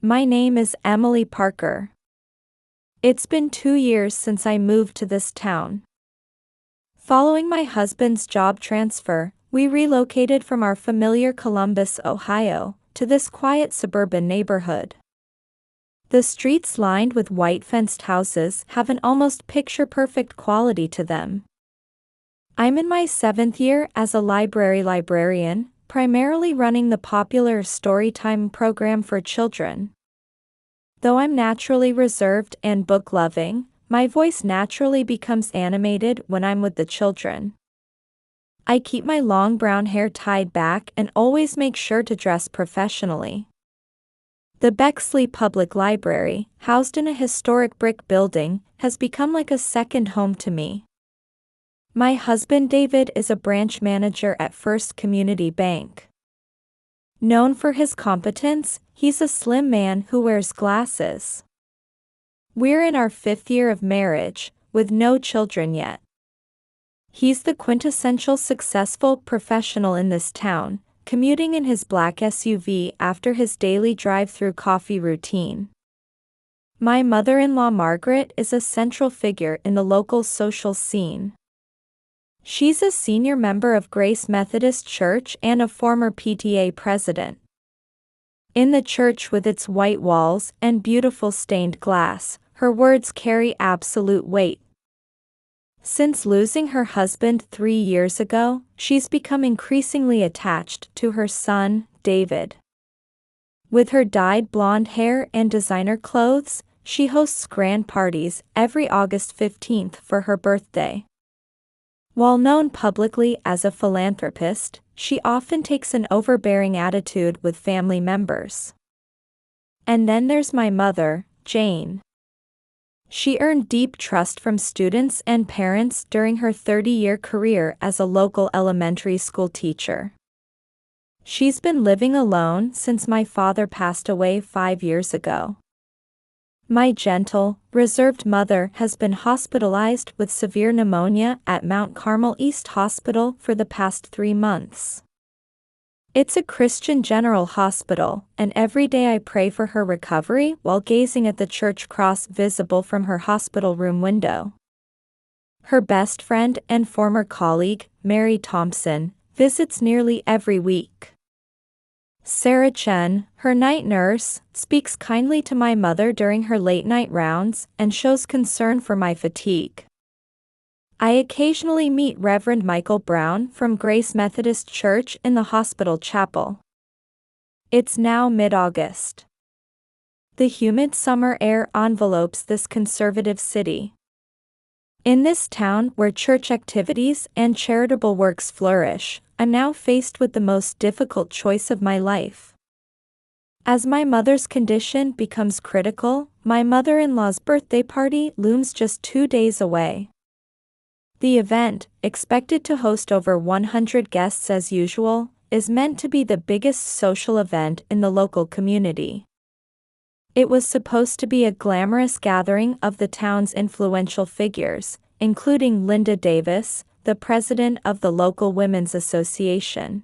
My name is Emily Parker. It's been 2 years since I moved to this town. Following my husband's job transfer, we relocated from our familiar Columbus, Ohio, to this quiet suburban neighborhood. The streets lined with white fenced houses have an almost picture-perfect quality to them. I'm in my 7th year as a librarian, primarily running the popular Storytime program for children. Though I'm naturally reserved and book-loving, my voice naturally becomes animated when I'm with the children. I keep my long brown hair tied back and always make sure to dress professionally. The Bexley Public Library, housed in a historic brick building, has become like a second home to me. My husband David is a branch manager at First Community Bank. Known for his competence, he's a slim man who wears glasses. We're in our 5th year of marriage, with no children yet. He's the quintessential successful professional in this town, commuting in his black SUV after his daily drive-through coffee routine. My mother-in-law Margaret is a central figure in the local social scene. She's a senior member of Grace Methodist Church and a former PTA president. In the church with its white walls and beautiful stained glass, her words carry absolute weight. Since losing her husband 3 years ago, she's become increasingly attached to her son, David. With her dyed blonde hair and designer clothes, she hosts grand parties every August 15th for her birthday. While known publicly as a philanthropist, she often takes an overbearing attitude with family members. And then there's my mother, Jane. She earned deep trust from students and parents during her 30-year career as a local elementary school teacher. She's been living alone since my father passed away 5 years ago. My gentle, reserved mother has been hospitalized with severe pneumonia at Mount Carmel East Hospital for the past 3 months. It's a Christian General Hospital, and every day I pray for her recovery while gazing at the church cross visible from her hospital room window. Her best friend and former colleague, Mary Thompson, visits nearly every week. Sarah Chen, her night nurse, speaks kindly to my mother during her late-night rounds and shows concern for my fatigue. I occasionally meet Reverend Michael Brown from Grace Methodist Church in the hospital chapel. It's now mid-August. The humid summer air envelopes this conservative city. In this town where church activities and charitable works flourish, I'm now faced with the most difficult choice of my life. As my mother's condition becomes critical, my mother-in-law's birthday party looms just 2 days away. The event, expected to host over 100 guests as usual, is meant to be the biggest social event in the local community. It was supposed to be a glamorous gathering of the town's influential figures, including Linda Davis, the president of the local women's association.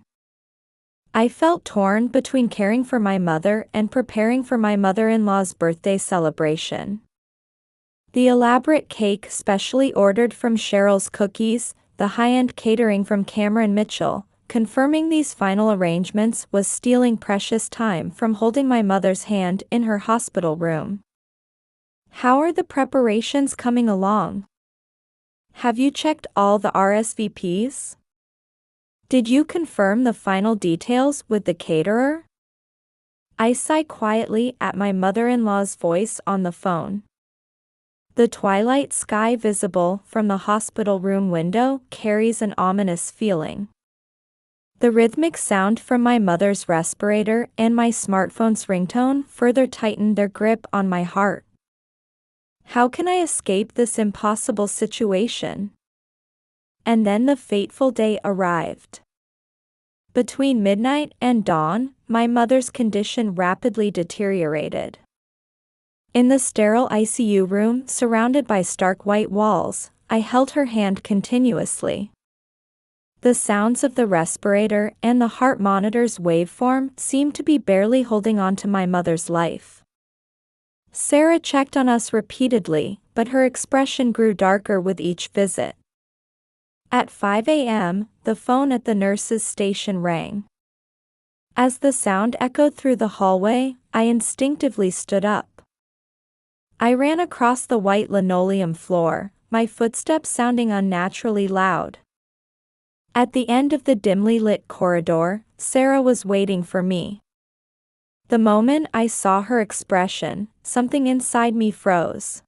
I felt torn between caring for my mother and preparing for my mother-in-law's birthday celebration. The elaborate cake specially ordered from Cheryl's Cookies, the high-end catering from Cameron Mitchell, confirming these final arrangements was stealing precious time from holding my mother's hand in her hospital room. How are the preparations coming along? Have you checked all the RSVPs? Did you confirm the final details with the caterer? I sigh quietly at my mother-in-law's voice on the phone. The twilight sky visible from the hospital room window carries an ominous feeling. The rhythmic sound from my mother's respirator and my smartphone's ringtone further tighten their grip on my heart. How can I escape this impossible situation? And then the fateful day arrived. Between midnight and dawn, my mother's condition rapidly deteriorated. In the sterile ICU room surrounded by stark white walls, I held her hand continuously. The sounds of the respirator and the heart monitor's waveform seemed to be barely holding on to my mother's life. Sarah checked on us repeatedly, but her expression grew darker with each visit. At 5 a.m., the phone at the nurse's station rang. As the sound echoed through the hallway, I instinctively stood up. I ran across the white linoleum floor, my footsteps sounding unnaturally loud. At the end of the dimly lit corridor, Sarah was waiting for me. The moment I saw her expression, something inside me froze.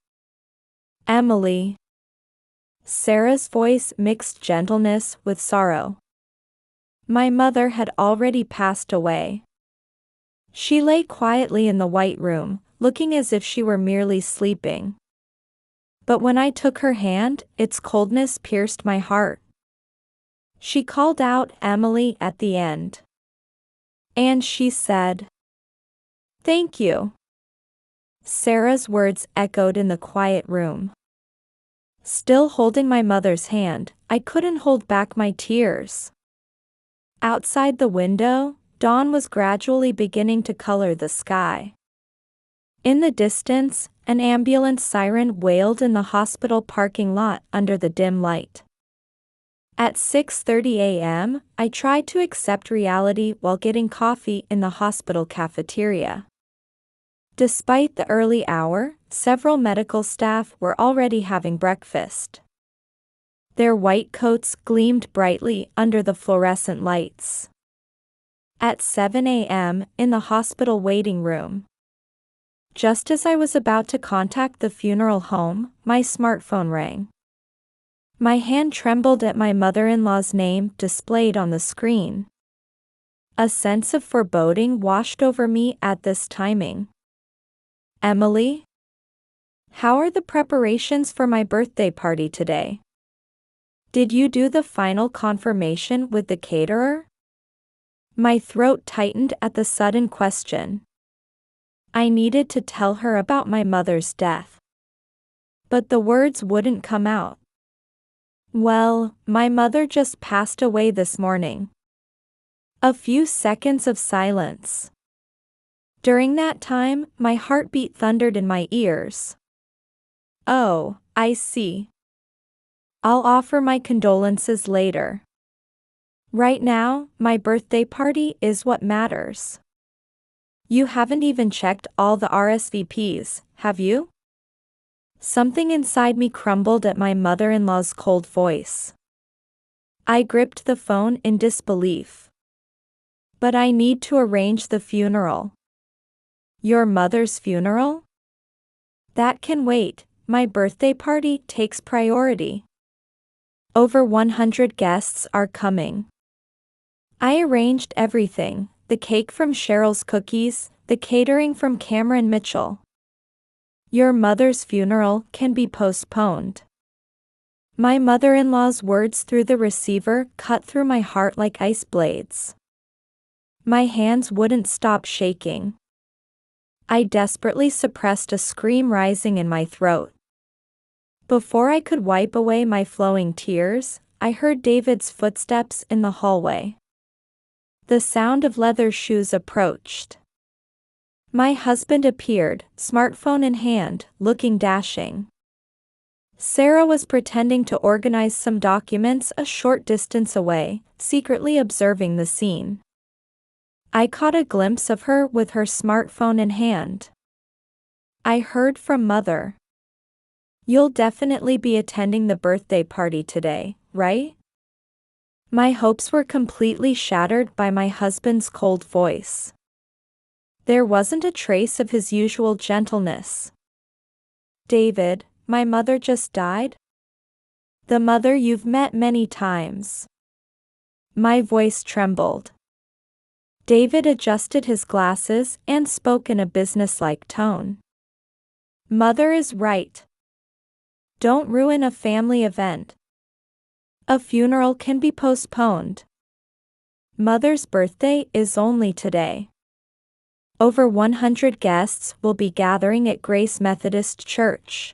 "Emily." Sarah's voice mixed gentleness with sorrow. My mother had already passed away. She lay quietly in the white room, looking as if she were merely sleeping. But when I took her hand, its coldness pierced my heart. She called out "Emily" at the end. And she said, "Thank you." Sarah's words echoed in the quiet room. Still holding my mother's hand, I couldn't hold back my tears. Outside the window, dawn was gradually beginning to color the sky. In the distance, an ambulance siren wailed in the hospital parking lot under the dim light. At 6:30 a.m., I tried to accept reality while getting coffee in the hospital cafeteria. Despite the early hour, several medical staff were already having breakfast. Their white coats gleamed brightly under the fluorescent lights. At 7 a.m., in the hospital waiting room. Just as I was about to contact the funeral home, my smartphone rang. My hand trembled at my mother-in-law's name displayed on the screen. A sense of foreboding washed over me at this timing. "Emily? How are the preparations for my birthday party today? Did you do the final confirmation with the caterer?" My throat tightened at the sudden question. I needed to tell her about my mother's death. But the words wouldn't come out. "Well, my mother just passed away this morning." A few seconds of silence. During that time, my heartbeat thundered in my ears. "Oh, I see. I'll offer my condolences later. Right now, my birthday party is what matters." "You haven't even checked all the RSVPs, have you?" Something inside me crumbled at my mother-in-law's cold voice. I gripped the phone in disbelief. "But I need to arrange the funeral." "Your mother's funeral? That can wait, my birthday party takes priority. Over 100 guests are coming." I arranged everything, the cake from Cheryl's Cookies, the catering from Cameron Mitchell. "Your mother's funeral can be postponed." My mother-in-law's words through the receiver cut through my heart like ice blades. My hands wouldn't stop shaking. I desperately suppressed a scream rising in my throat. Before I could wipe away my flowing tears, I heard David's footsteps in the hallway. The sound of leather shoes approached. My husband appeared, smartphone in hand, looking dashing. Sarah was pretending to organize some documents a short distance away, secretly observing the scene. I caught a glimpse of her with her smartphone in hand. I heard from Mother. "You'll definitely be attending the birthday party today, right?" My hopes were completely shattered by my husband's cold voice. There wasn't a trace of his usual gentleness. "David, my mother just died?" "The mother you've met many times." My voice trembled. David adjusted his glasses and spoke in a businesslike tone. "Mother is right. Don't ruin a family event. A funeral can be postponed. Mother's birthday is only today. Over 100 guests will be gathering at Grace Methodist Church."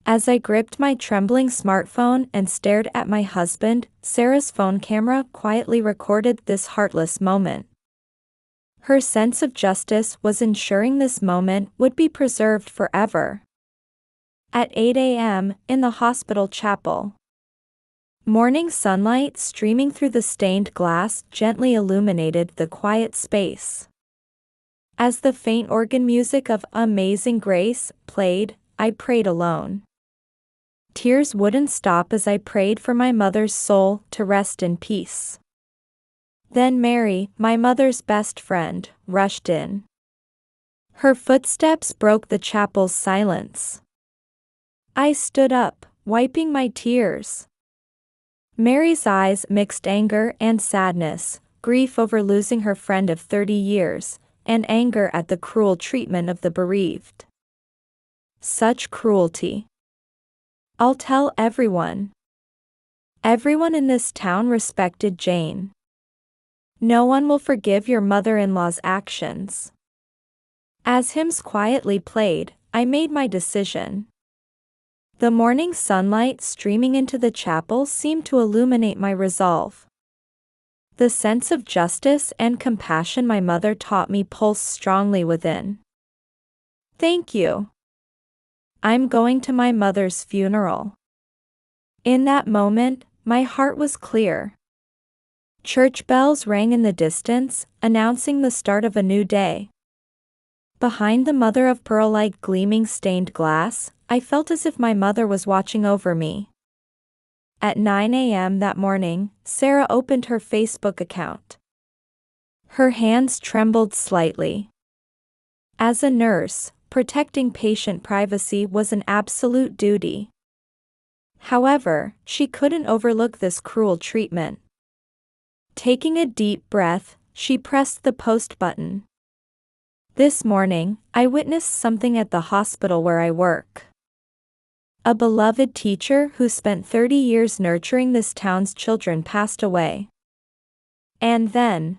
As I gripped my trembling smartphone and stared at my husband, Sarah's phone camera quietly recorded this heartless moment. Her sense of justice was ensuring this moment would be preserved forever. At 8 a.m., in the hospital chapel. Morning sunlight streaming through the stained glass gently illuminated the quiet space. As the faint organ music of Amazing Grace played, I prayed alone. Tears wouldn't stop as I prayed for my mother's soul to rest in peace. Then Mary, my mother's best friend, rushed in. Her footsteps broke the chapel's silence. I stood up, wiping my tears. Mary's eyes mixed anger and sadness, grief over losing her friend of 30 years, and anger at the cruel treatment of the bereaved. Such cruelty. I'll tell everyone. Everyone in this town respected Jane. No one will forgive your mother-in-law's actions. As hymns quietly played, I made my decision. The morning sunlight streaming into the chapel seemed to illuminate my resolve. The sense of justice and compassion my mother taught me pulsed strongly within. Thank you. I'm going to my mother's funeral. In that moment, my heart was clear. Church bells rang in the distance, announcing the start of a new day. Behind the mother-of-pearl like gleaming stained glass, I felt as if my mother was watching over me. At 9 a.m. that morning, Sarah opened her Facebook account. Her hands trembled slightly. As a nurse, protecting patient privacy was an absolute duty. However, she couldn't overlook this cruel treatment. Taking a deep breath, she pressed the post button. This morning, I witnessed something at the hospital where I work. A beloved teacher who spent 30 years nurturing this town's children passed away. And then,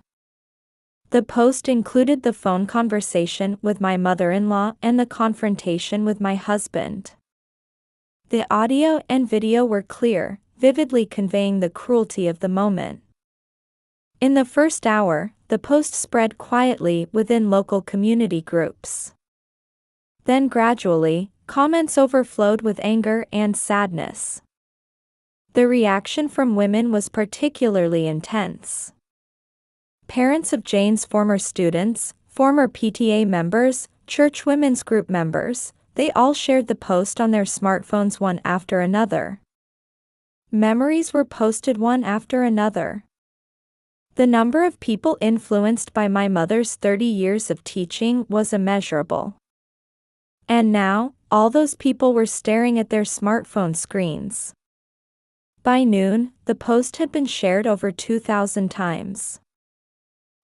the post included the phone conversation with my mother-in-law and the confrontation with my husband. The audio and video were clear, vividly conveying the cruelty of the moment. In the first hour, the post spread quietly within local community groups. Then gradually, comments overflowed with anger and sadness. The reaction from women was particularly intense. Parents of Jane's former students, former PTA members, church women's group members, they all shared the post on their smartphones one after another. Memories were posted one after another. The number of people influenced by my mother's 30 years of teaching was immeasurable. And now, all those people were staring at their smartphone screens. By noon, the post had been shared over 2,000 times.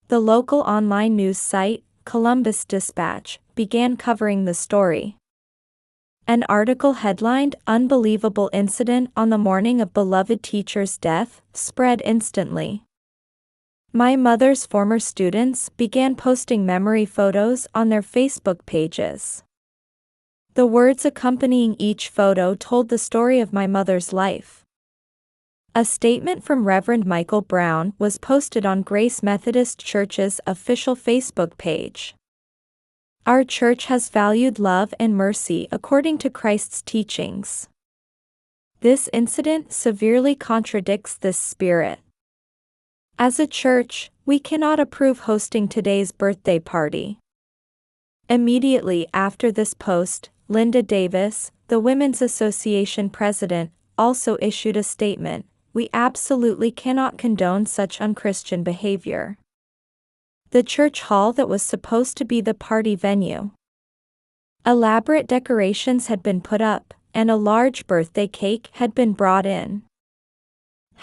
The local online news site, Columbus Dispatch, began covering the story. An article headlined "Unbelievable Incident on the Morning of Beloved Teacher's Death" spread instantly. My mother's former students began posting memory photos on their Facebook pages. The words accompanying each photo told the story of my mother's life. A statement from Reverend Michael Brown was posted on Grace Methodist Church's official Facebook page. Our church has valued love and mercy according to Christ's teachings. This incident severely contradicts this spirit. As a church, we cannot approve hosting today's birthday party. Immediately after this post, Linda Davis, the Women's Association president, also issued a statement: "We absolutely cannot condone such unchristian behavior." The church hall that was supposed to be the party venue. Elaborate decorations had been put up, and a large birthday cake had been brought in.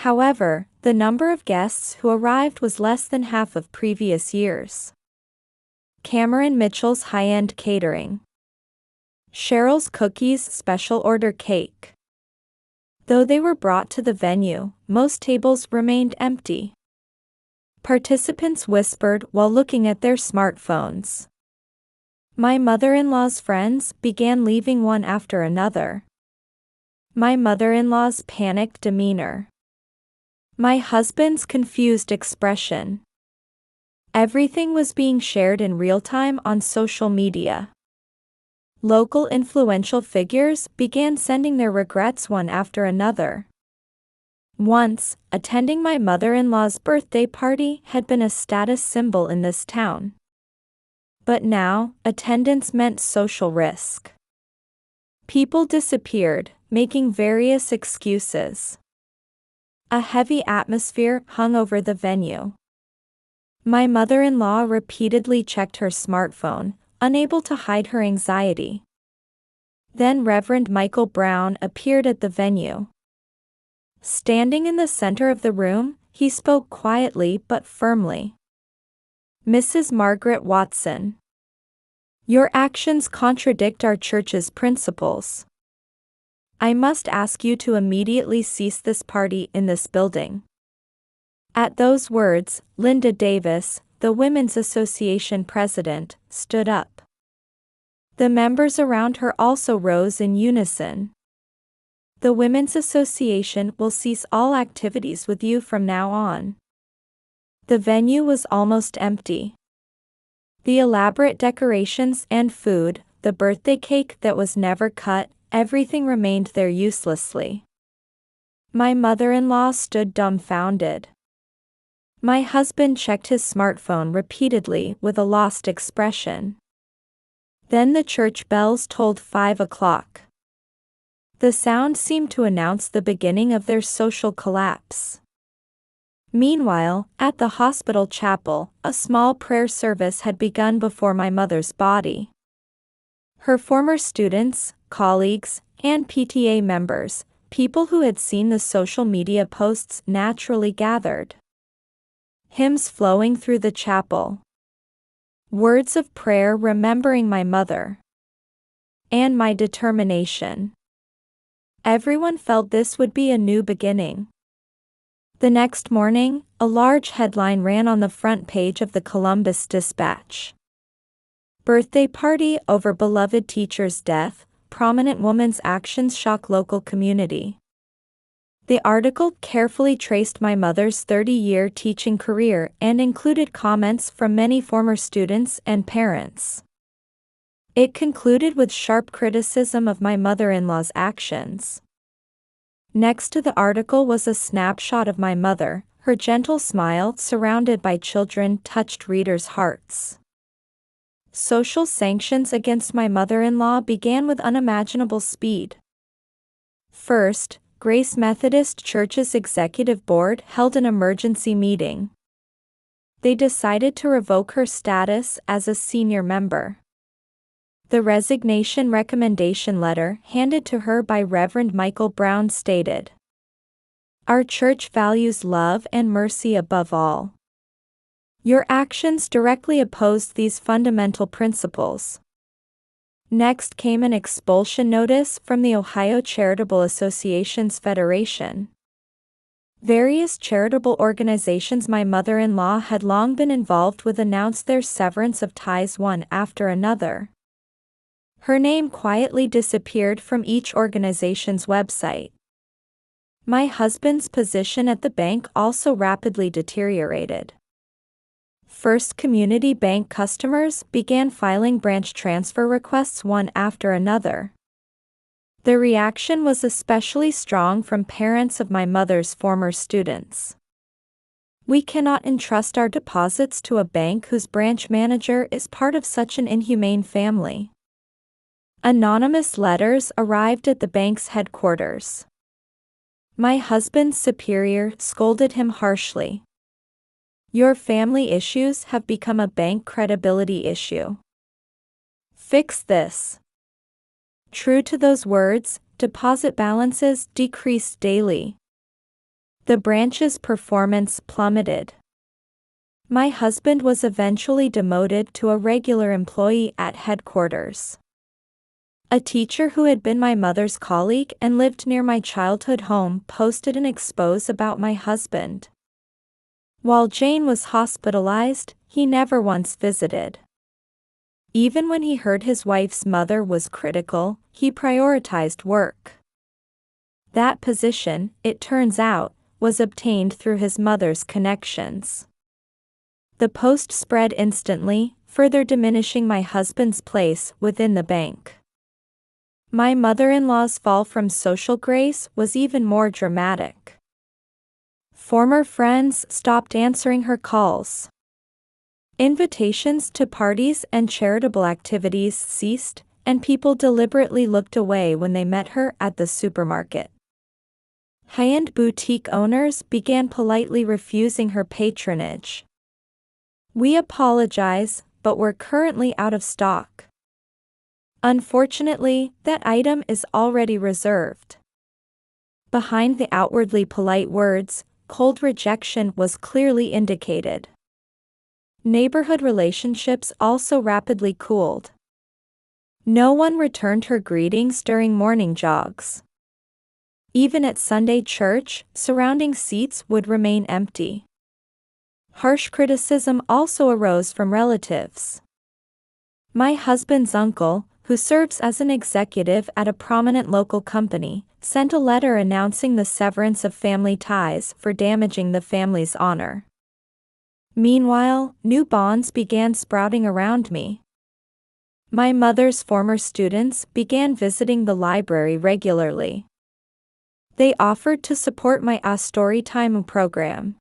However, the number of guests who arrived was less than half of previous years. Cameron Mitchell's high-end catering. Cheryl's Cookies special order cake. Though they were brought to the venue, most tables remained empty. Participants whispered while looking at their smartphones. My mother-in-law's friends began leaving one after another. My mother-in-law's panicked demeanor. My husband's confused expression. Everything was being shared in real time on social media. Local influential figures began sending their regrets one after another. Once, attending my mother-in-law's birthday party had been a status symbol in this town. But now, attendance meant social risk. People disappeared, making various excuses. A heavy atmosphere hung over the venue. My mother-in-law repeatedly checked her smartphone, unable to hide her anxiety. Then Reverend Michael Brown appeared at the venue. Standing in the center of the room, he spoke quietly but firmly. "Mrs. Margaret Watson, your actions contradict our church's principles. I must ask you to immediately cease this party in this building." At those words, Linda Davis, the Women's Association president, stood up. The members around her also rose in unison. "The Women's Association will cease all activities with you from now on." The venue was almost empty. The elaborate decorations and food, the birthday cake that was never cut, everything remained there uselessly. My mother-in-law stood dumbfounded. My husband checked his smartphone repeatedly with a lost expression. Then the church bells tolled 5 o'clock. The sound seemed to announce the beginning of their social collapse. Meanwhile, at the hospital chapel, a small prayer service had begun before my mother's body. Her former students, colleagues, and PTA members, people who had seen the social media posts, naturally gathered. Hymns flowing through the chapel. Words of prayer remembering my mother. And my determination. Everyone felt this would be a new beginning. The next morning, a large headline ran on the front page of the Columbus Dispatch. "Birthday party over beloved teacher's death, prominent woman's actions shock local community." The article carefully traced my mother's 30-year teaching career and included comments from many former students and parents. It concluded with sharp criticism of my mother-in-law's actions. Next to the article was a snapshot of my mother, her gentle smile surrounded by children touched readers' hearts. Social sanctions against my mother-in-law began with unimaginable speed. First, Grace Methodist Church's executive board held an emergency meeting. They decided to revoke her status as a senior member. The resignation recommendation letter handed to her by Reverend Michael Brown stated, "Our church values love and mercy above all. Your actions directly opposed these fundamental principles." Next came an expulsion notice from the Ohio Charitable Associations Federation. Various charitable organizations my mother-in-law had long been involved with announced their severance of ties one after another. Her name quietly disappeared from each organization's website. My husband's position at the bank also rapidly deteriorated. First Community Bank customers began filing branch transfer requests one after another. The reaction was especially strong from parents of my mother's former students. "We cannot entrust our deposits to a bank whose branch manager is part of such an inhumane family." Anonymous letters arrived at the bank's headquarters. My husband's superior scolded him harshly. "Your family issues have become a bank credibility issue. Fix this." True to those words, deposit balances decreased daily. The branch's performance plummeted. My husband was eventually demoted to a regular employee at headquarters. A teacher who had been my mother's colleague and lived near my childhood home posted an expose about my husband. While Jane was hospitalized, he never once visited. Even when he heard his wife's mother was critical, he prioritized work. That position, it turns out, was obtained through his mother's connections. The post spread instantly, further diminishing my husband's place within the bank. My mother-in-law's fall from social grace was even more dramatic. Former friends stopped answering her calls. Invitations to parties and charitable activities ceased, and people deliberately looked away when they met her at the supermarket. High-end boutique owners began politely refusing her patronage. "We apologize, but we're currently out of stock. Unfortunately, that item is already reserved." Behind the outwardly polite words, cold rejection was clearly indicated. Neighborhood relationships also rapidly cooled. No one returned her greetings during morning jogs. Even at Sunday church, surrounding seats would remain empty. Harsh criticism also arose from relatives. My husband's uncle, who serves as an executive at a prominent local company, sent a letter announcing the severance of family ties for damaging the family's honor. Meanwhile, new bonds began sprouting around me. My mother's former students began visiting the library regularly. They offered to support my Storytime program.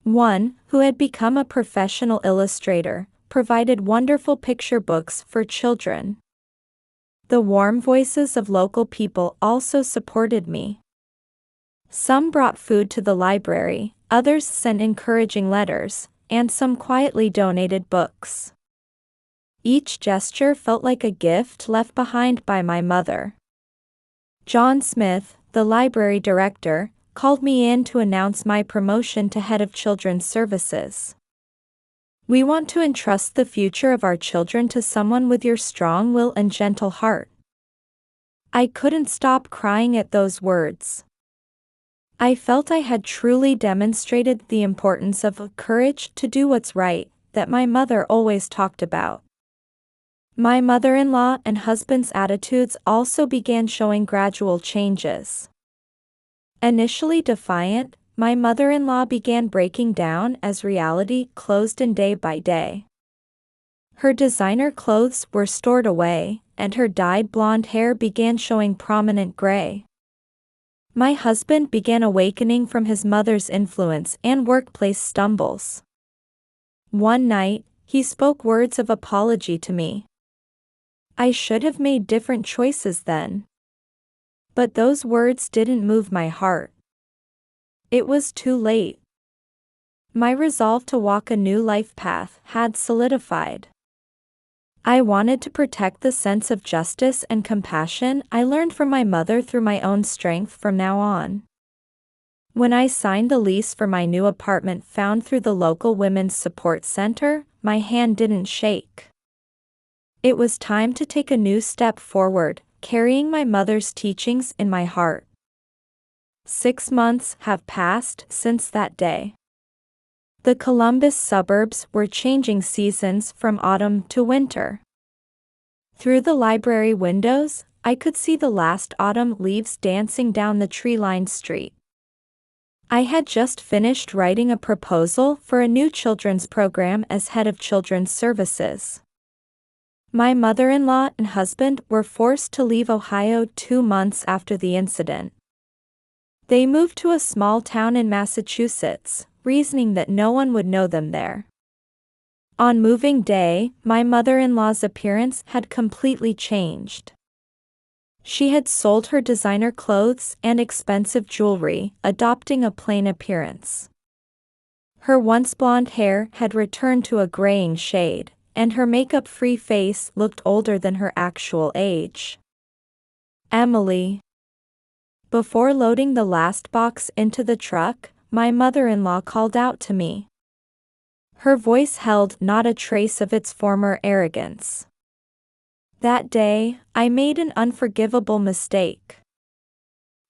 One, who had become a professional illustrator, provided wonderful picture books for children. The warm voices of local people also supported me. Some brought food to the library, others sent encouraging letters, and some quietly donated books. Each gesture felt like a gift left behind by my mother. John Smith, the library director, called me in to announce my promotion to head of children's services. "We want to entrust the future of our children to someone with your strong will and gentle heart." I couldn't stop crying at those words. I felt I had truly demonstrated the importance of courage to do what's right, that my mother always talked about. My mother-in-law and husband's attitudes also began showing gradual changes. Initially defiant, my mother-in-law began breaking down as reality closed in day by day. Her designer clothes were stored away, and her dyed blonde hair began showing prominent gray. My husband began awakening from his mother's influence and workplace stumbles. One night, he spoke words of apology to me. I should have made different choices then. But those words didn't move my heart. It was too late. My resolve to walk a new life path had solidified. I wanted to protect the sense of justice and compassion I learned from my mother through my own strength from now on. When I signed the lease for my new apartment found through the local women's support center, my hand didn't shake. It was time to take a new step forward, carrying my mother's teachings in my heart. 6 months have passed since that day. The Columbus suburbs were changing seasons from autumn to winter. Through the library windows, I could see the last autumn leaves dancing down the tree-lined street. I had just finished writing a proposal for a new children's program as head of children's services. My mother-in-law and husband were forced to leave Ohio 2 months after the incident. They moved to a small town in Massachusetts, reasoning that no one would know them there. On moving day, my mother-in-law's appearance had completely changed. She had sold her designer clothes and expensive jewelry, adopting a plain appearance. Her once blonde hair had returned to a graying shade, and her makeup-free face looked older than her actual age. "Emily." Before loading the last box into the truck, my mother-in-law called out to me. Her voice held not a trace of its former arrogance. That day, I made an unforgivable mistake.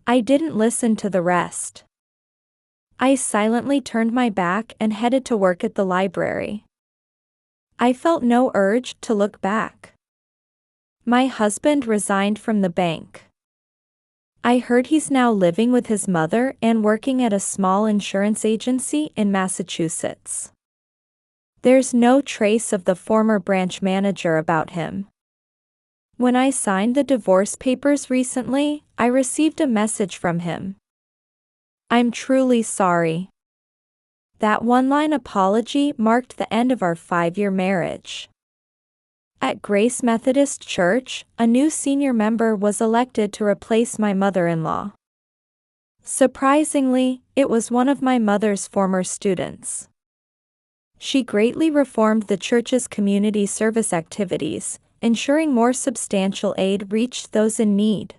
I didn't listen to the rest. I silently turned my back and headed to work at the library. I felt no urge to look back. My husband resigned from the bank. I heard he's now living with his mother and working at a small insurance agency in Massachusetts. There's no trace of the former branch manager about him. When I signed the divorce papers recently, I received a message from him. I'm truly sorry. That one-line apology marked the end of our 5-year marriage. At Grace Methodist Church, a new senior member was elected to replace my mother-in-law. Surprisingly, it was one of my mother's former students. She greatly reformed the church's community service activities, ensuring more substantial aid reached those in need.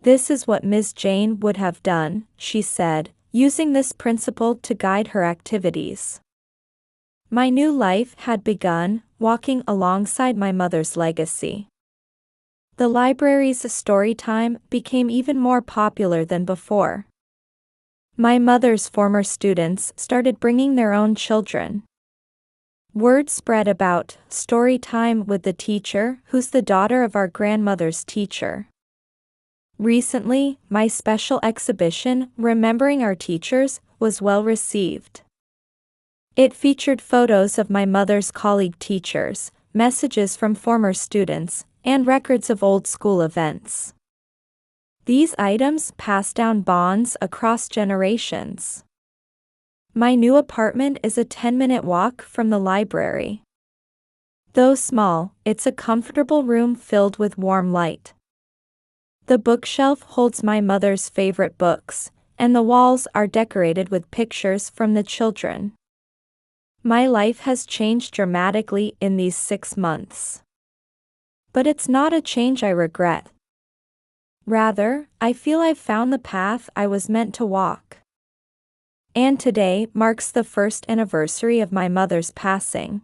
This is what Ms. Jane would have done, she said, using this principle to guide her activities. My new life had begun, walking alongside my mother's legacy. The library's story time became even more popular than before. My mother's former students started bringing their own children. Word spread about story time with the teacher, who's the daughter of our grandmother's teacher. Recently, my special exhibition, Remembering Our Teachers, was well received. It featured photos of my mother's colleague teachers, messages from former students, and records of old school events. These items pass down bonds across generations. My new apartment is a 10-minute walk from the library. Though small, it's a comfortable room filled with warm light. The bookshelf holds my mother's favorite books, and the walls are decorated with pictures from the children. My life has changed dramatically in these 6 months. But it's not a change I regret. Rather, I feel I've found the path I was meant to walk. And today marks the first anniversary of my mother's passing.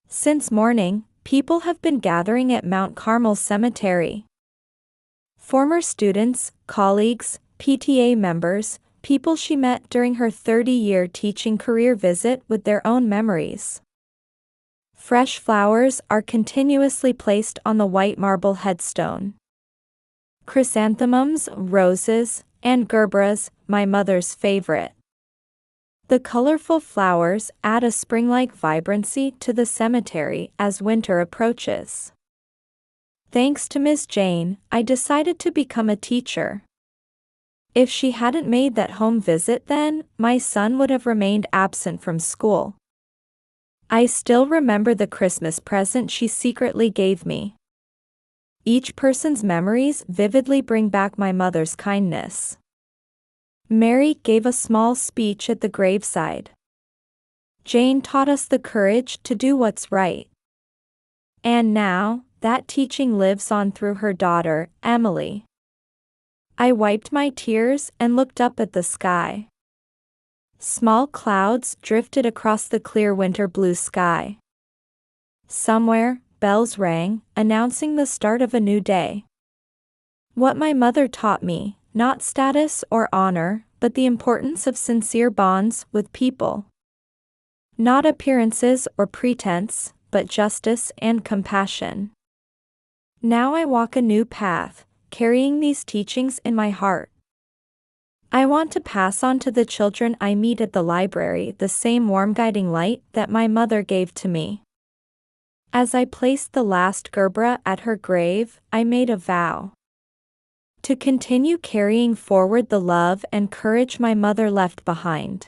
Since morning, people have been gathering at Mount Carmel Cemetery. Former students, colleagues, PTA members, people she met during her 30-year teaching career visit with their own memories. Fresh flowers are continuously placed on the white marble headstone. Chrysanthemums, roses, and gerberas, my mother's favorite. The colorful flowers add a spring-like vibrancy to the cemetery as winter approaches. Thanks to Ms. Jane, I decided to become a teacher. If she hadn't made that home visit then, my son would have remained absent from school. I still remember the Christmas present she secretly gave me. Each person's memories vividly bring back my mother's kindness. Mary gave a small speech at the graveside. Jane taught us the courage to do what's right. And now, that teaching lives on through her daughter, Emily. I wiped my tears and looked up at the sky. Small clouds drifted across the clear winter blue sky. Somewhere, bells rang, announcing the start of a new day. What my mother taught me, not status or honor, but the importance of sincere bonds with people. Not appearances or pretense, but justice and compassion. Now I walk a new path, carrying these teachings in my heart. I want to pass on to the children I meet at the library the same warm guiding light that my mother gave to me. As I placed the last gerbera at her grave, I made a vow to continue carrying forward the love and courage my mother left behind.